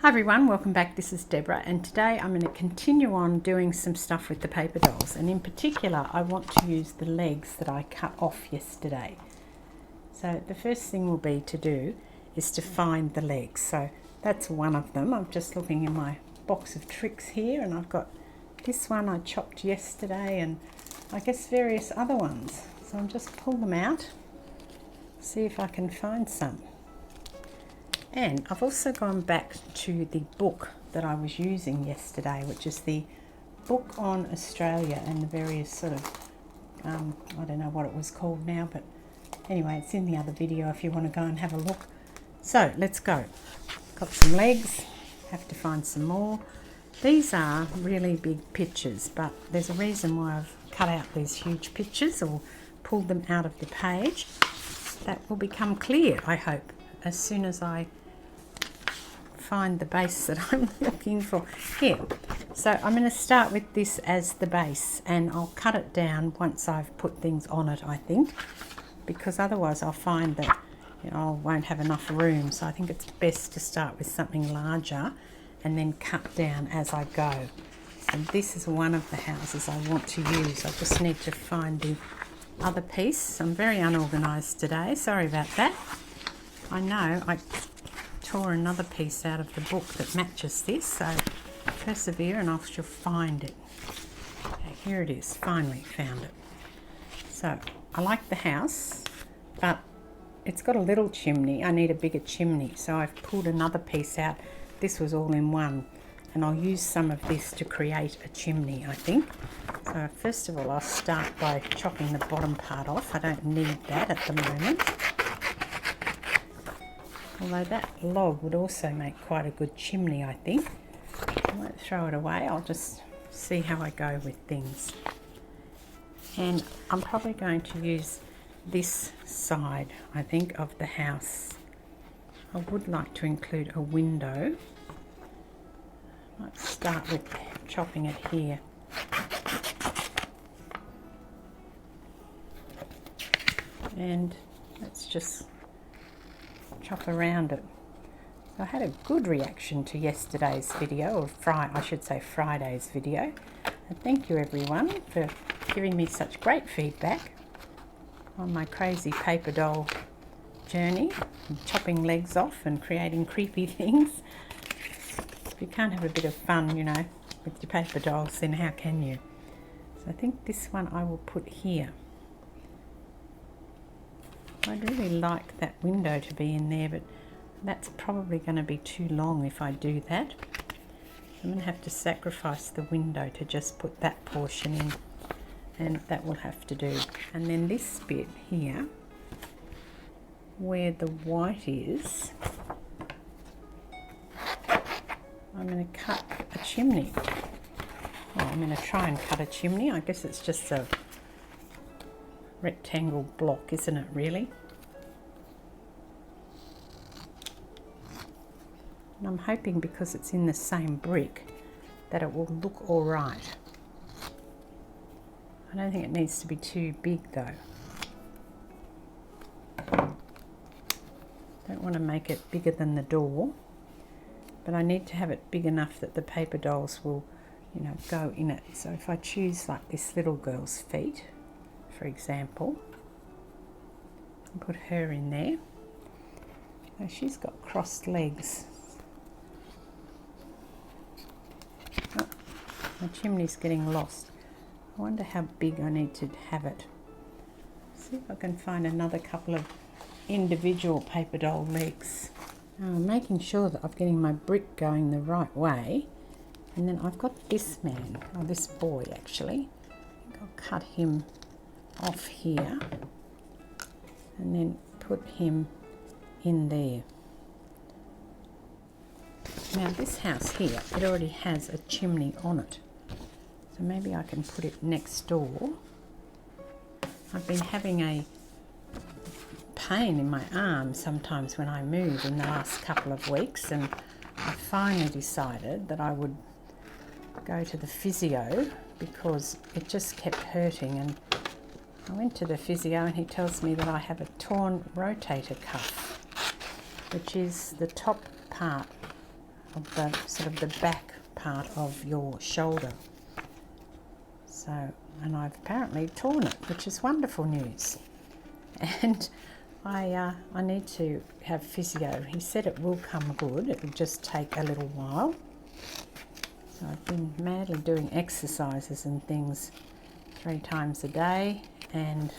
Hi everyone, welcome back. This is Deborah, and today I'm going to continue on doing some stuff with the paper dolls, and in particular I want to use the legs that I cut off yesterday. So the first thing will be to do is to find the legs. So that's one of them. I'm just looking in my box of tricks here, and I've got this one I chopped yesterday and I guess various other ones. So I'm just pull them out, see if I can find some. And I've also gone back to the book that I was using yesterday, which is the book on Australia and the various sort of, I don't know what it was called now, but anyway, it's in the other video if you want to go and have a look. So let's go. Got some legs, have to find some more. These are really big pictures, but there's a reason why I've cut out these huge pictures or pulled them out of the page. That will become clear, I hope, as soon as I find the base that I'm looking for here. So I'm going to start with this as the base, and I'll cut it down once I've put things on it, I think, because otherwise I'll find that I won't have enough room. So I think it's best to start with something larger and then cut down as I go. So this is one of the houses I want to use. I just need to find the other piece. I'm very unorganised today, sorry about that. I know I tore another piece out of the book that matches this, so persevere and I shall find it. Okay, here it is, finally found it. So I like the house, but it's got a little chimney. I need a bigger chimney, so I've pulled another piece out. This was all in one, and I'll use some of this to create a chimney, I think. So first of all, I'll start by chopping the bottom part off. I don't need that at the moment. Although that log would also make quite a good chimney, I think. I won't throw it away, I'll just see how I go with things. And I'm probably going to use this side, I think, of the house. I would like to include a window. Let's start with chopping it here. And let's just chop around it. So I had a good reaction to yesterday's video, or I should say Friday's video. And thank you everyone for giving me such great feedback on my crazy paper doll journey, chopping legs off and creating creepy things. If you can't have a bit of fun, with your paper dolls, then how can you? So I think this one I will put here. I'd really like that window to be in there, but that's probably going to be too long if I do that. I'm going to have to sacrifice the window to just put that portion in, and that will have to do. And then this bit here, where the white is, I'm going to cut a chimney. Well, I'm going to try and cut a chimney. I guess it's just a rectangle block, isn't it, really? And I'm hoping, because it's in the same brick, that it will look all right. I don't think it needs to be too big though. Don't want to make it bigger than the door, but I need to have it big enough that the paper dolls will, go in it. So if I choose like this little girl's feet, for example, and put her in there. So she's got crossed legs. Oh, my chimney's getting lost. I wonder how big I need to have it. See if I can find another couple of individual paper doll legs. Now I'm making sure that I'm getting my brick going the right way. And then I've got this man, or this boy actually. I think I'll cut him off here and then put him in there. Now this house here, it already has a chimney on it, so maybe I can put it next door. I've been having a pain in my arm sometimes when I move in the last couple of weeks, and I finally decided that I would go to the physio because it just kept hurting. And I went to the physio and he tells me that I have a torn rotator cuff, which is the top part of the sort of the back part of your shoulder. So, and I've apparently torn it, which is wonderful news. And I need to have physio. He said it will come good. It will just take a little while. So I've been madly doing exercises and things 3 times a day, and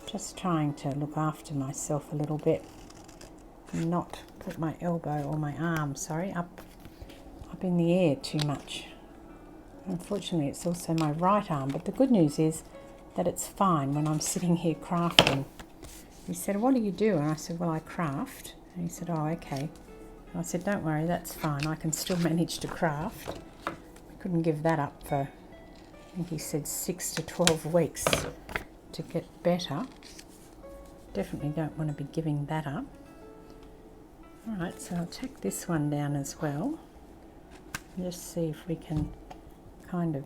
just trying to look after myself a little bit, and not put my elbow or my arm, up in the air too much. Unfortunately, it's also my right arm, but the good news is that it's fine when I'm sitting here crafting. He said, "What do you do?" And I said, "Well, I craft." And he said, "Oh, okay." And I said, "Don't worry, that's fine. I can still manage to craft." I couldn't give that up for, I think he said 6 to 12 weeks to get better. Definitely don't want to be giving that up. Alright, so I'll take this one down as well. And just see if we can kind of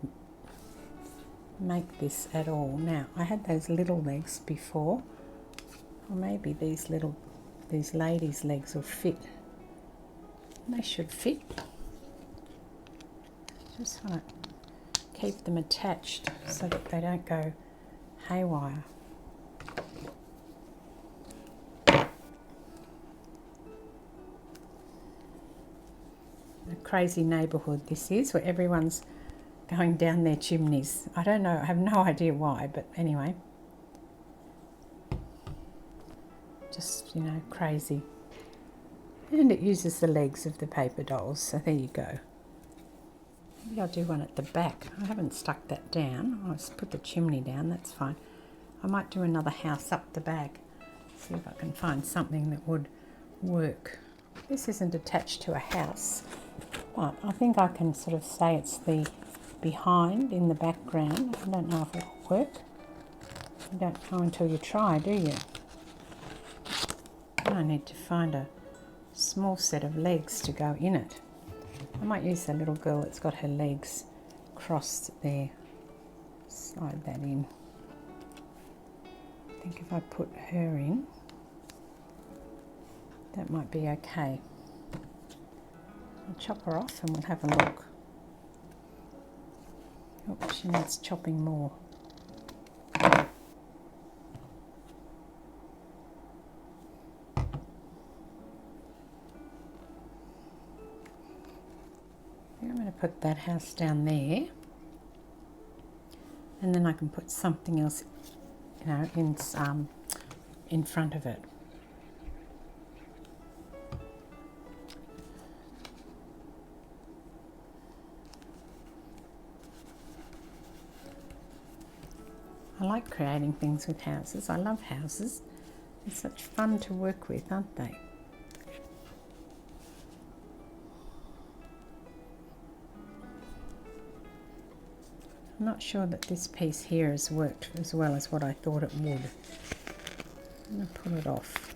make this at all. Now, I had those little legs before. Or maybe these ladies' legs will fit. They should fit. Just want to keep them attached so that they don't go haywire. A crazy neighbourhood this is, where everyone's going down their chimneys. I don't know, I have no idea why, but anyway. Just, you know, crazy. And it uses the legs of the paper dolls, so there you go. Maybe I'll do one at the back. I haven't stuck that down. I'll just put the chimney down, that's fine. I might do another house up the back. See if I can find something that would work. This isn't attached to a house, but I think I can sort of say it's the behind in the background. I don't know if it'll work. You don't know until you try, do you? I need to find a small set of legs to go in it. I might use the little girl that's got her legs crossed there. Slide that in. I think if I put her in, that might be okay. I'll chop her off and we'll have a look. Oh, she needs chopping more. I'm going to put that house down there, and then I can put something else, you know, in front of it. I like creating things with houses. I love houses. They're such fun to work with, aren't they? I'm not sure that this piece here has worked as well as what I thought it would. I'm going to pull it off.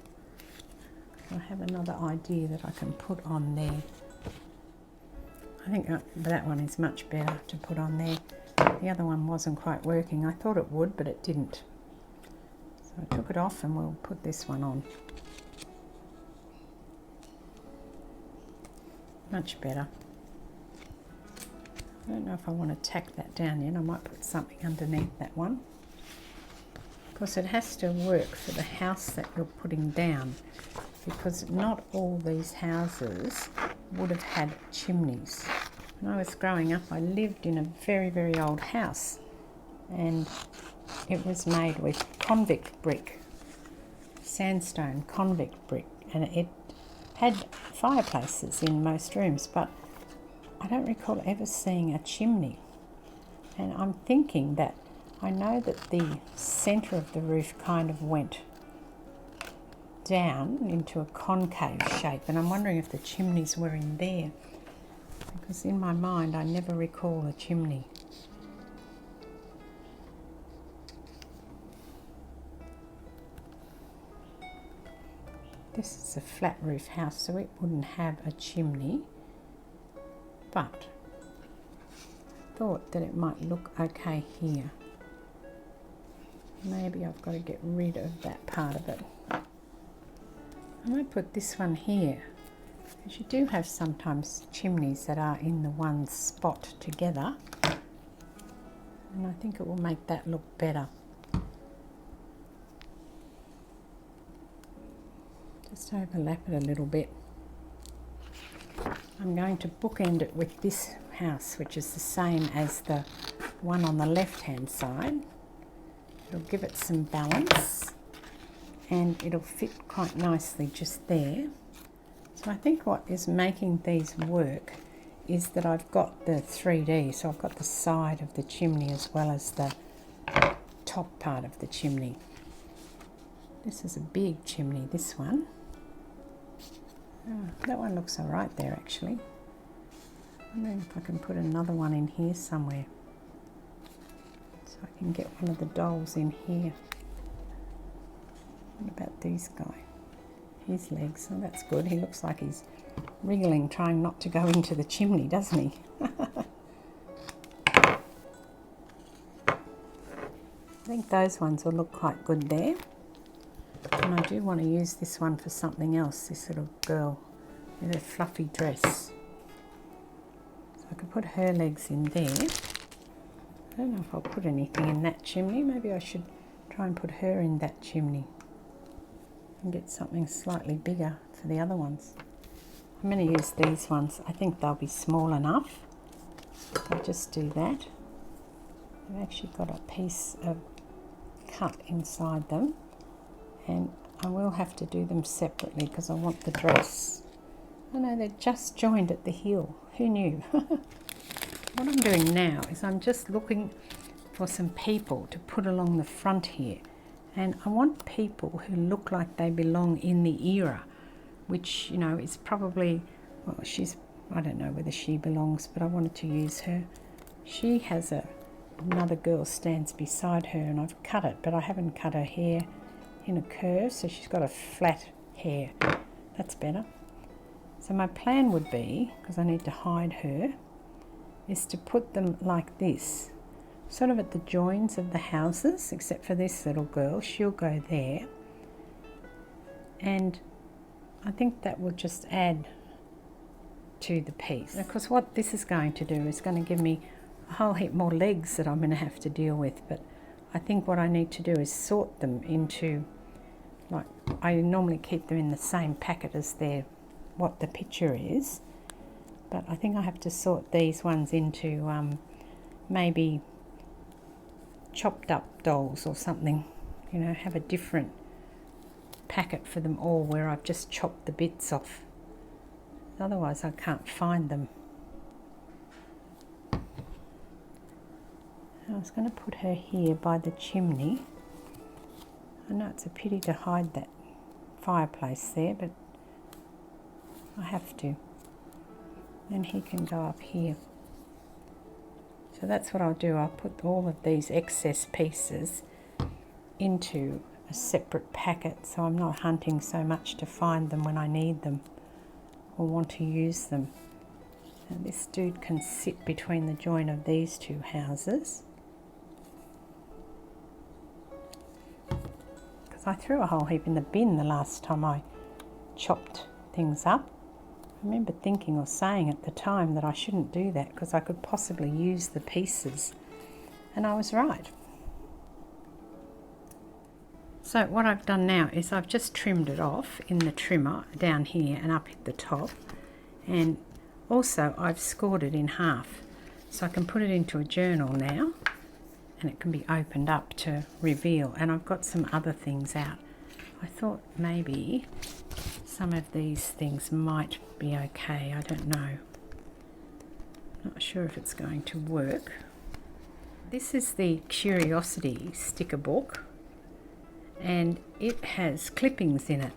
I have another idea that I can put on there. I think that one is much better to put on there. The other one wasn't quite working. I thought it would, but it didn't. So I took it off and we'll put this one on. Much better. I don't know if I want to tack that down yet. I might put something underneath that one. Of course, it has to work for the house that you're putting down, because not all these houses would have had chimneys. When I was growing up, I lived in a very, very old house, and it was made with convict brick, sandstone convict brick, and it had fireplaces in most rooms, but I don't recall ever seeing a chimney. And I'm thinking that I know that the centre of the roof kind of went down into a concave shape, and I'm wondering if the chimneys were in there, because in my mind I never recall a chimney. This is a flat roof house, so it wouldn't have a chimney, but I thought that it might look okay here. Maybe I've got to get rid of that part of it. I might put this one here. Because you do have sometimes chimneys that are in the one spot together, and I think it will make that look better. Just overlap it a little bit. I'm going to bookend it with this house, which is the same as the one on the left hand side. It'll give it some balance and it'll fit quite nicely just there. So I think what is making these work is that I've got the 3D, so I've got the side of the chimney as well as the top part of the chimney. This is a big chimney, this one. Oh, that one looks all right there actually. I'm wondering if I can put another one in here somewhere, so I can get one of the dolls in here. What about this guy? His legs, oh that's good. He looks like he's wriggling, trying not to go into the chimney, doesn't he? I think those ones will look quite good there. And I do want to use this one for something else, this little girl with a fluffy dress. So I could put her legs in there. I don't know if I'll put anything in that chimney. Maybe I should try and put her in that chimney and get something slightly bigger for the other ones. I'm going to use these ones. I think they'll be small enough. I'll just do that. I've actually got a piece of cut inside them, and I will have to do them separately because I want the dress. Oh no, they're just joined at the heel. Who knew? What I'm doing now is I'm just looking for some people to put along the front here, and I want people who look like they belong in the era, which, you know, is probably, well, I don't know whether she belongs, but I wanted to use her. She has another girl stands beside her, and I've cut it, but I haven't cut her hair in a curve, so she's got a flat hair. That's better. So my plan would be, because I need to hide her, is to put them like this, sort of at the joins of the houses, except for this little girl. She'll go there, and I think that will just add to the piece. Because what this is going to do is going to give me a whole heap more legs that I'm going to have to deal with, but I think what I need to do is sort them into, like, I normally keep them in the same packet as what the picture is, but I think I have to sort these ones into maybe chopped up dolls or something, you know, have a different packet for them all where I've just chopped the bits off. Otherwise I can't find them. I was going to put her here by the chimney. I know it's a pity to hide that fireplace there, but I have to. Then he can go up here. So that's what I'll do. I'll put all of these excess pieces into a separate packet, so I'm not hunting so much to find them when I need them or want to use them. And this dude can sit between the join of these two houses. Because I threw a whole heap in the bin the last time I chopped things up. I remember thinking or saying at the time that I shouldn't do that because I could possibly use the pieces, and I was right. So what I've done now is I've just trimmed it off in the trimmer down here and up at the top, and also I've scored it in half so I can put it into a journal now and it can be opened up to reveal. And I've got some other things out. I thought maybe some of these things might be okay. I don't know. Not sure if it's going to work. This is the Curiosity sticker book, and it has clippings in it,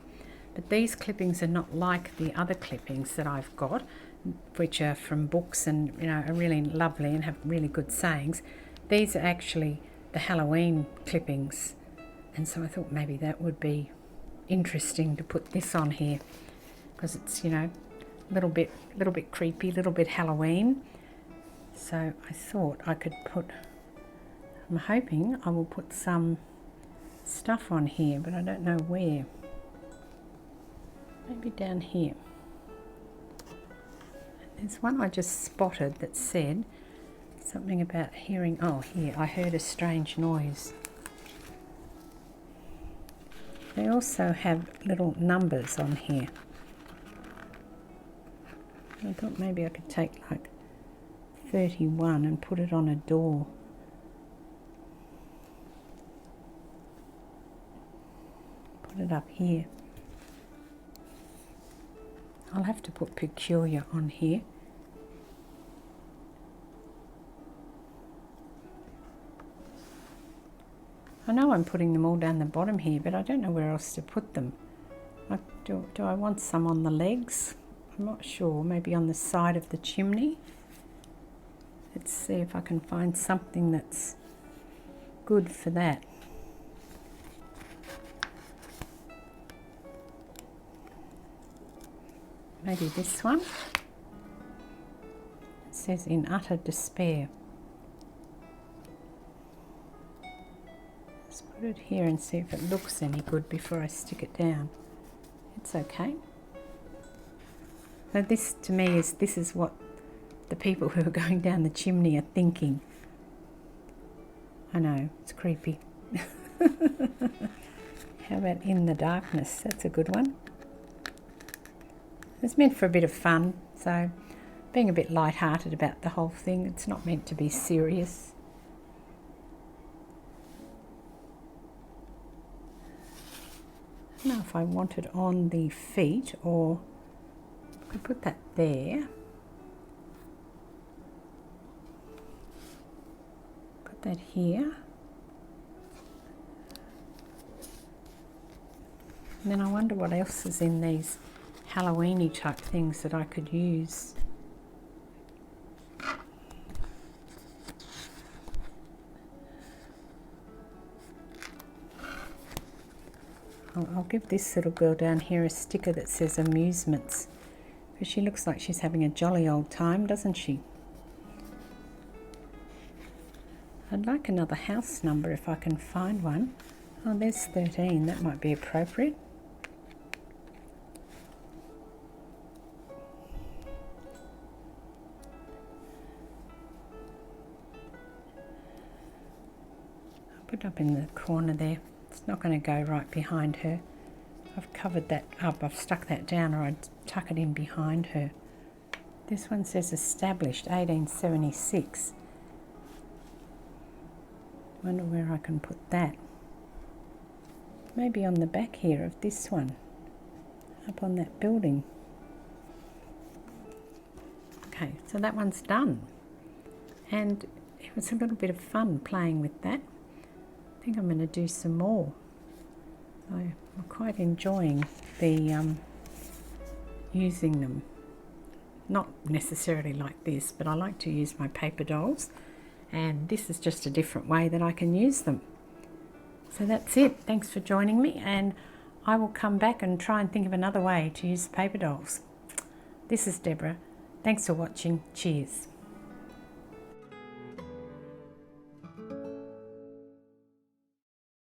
but these clippings are not like the other clippings that I've got, which are from books and, you know, are really lovely and have really good sayings. These are actually the Halloween clippings, and so I thought maybe that would be interesting to put this on here because it's, you know, a little bit creepy, a little bit Halloween. So I thought I could put, I'm hoping I will put some stuff on here, but I don't know where. Maybe down here. There's one I just spotted that said something about hearing, oh here, I heard a strange noise. They also have little numbers on here. I thought maybe I could take like 31 and put it on a door. Put it up here. I'll have to put peculiar on here. I know I'm putting them all down the bottom here, but I don't know where else to put them. Do I want some on the legs? I'm not sure. Maybe on the side of the chimney. Let's see if I can find something that's good for that. Maybe this one. It says in utter despair. Let's put it here and see if it looks any good before I stick it down. It's okay. So this to me is what the people who are going down the chimney are thinking. I know, it's creepy. How about in the darkness? That's a good one. It's meant for a bit of fun, so being a bit light-hearted about the whole thing. It's not meant to be serious. I don't know if I want it on the feet, or I could put that there. Put that here. And then I wonder what else is in these Halloween-y type things that I could use. I'll give this little girl down here a sticker that says amusements, because she looks like she's having a jolly old time, doesn't she? I'd like another house number if I can find one. Oh, there's 13. That might be appropriate. Put it up in the corner there. It's not going to go right behind her. I've covered that up. I've stuck that down, or I'd tuck it in behind her. This one says established 1876. Wonder where I can put that. Maybe on the back here of this one. Up on that building. Okay, so that one's done. And it was a little bit of fun playing with that. I think I'm going to do some more. I'm quite enjoying the using them. Not necessarily like this, but I like to use my paper dolls, and this is just a different way that I can use them. So that's it. Thanks for joining me, and I will come back and try and think of another way to use the paper dolls. This is Deborah. Thanks for watching. Cheers.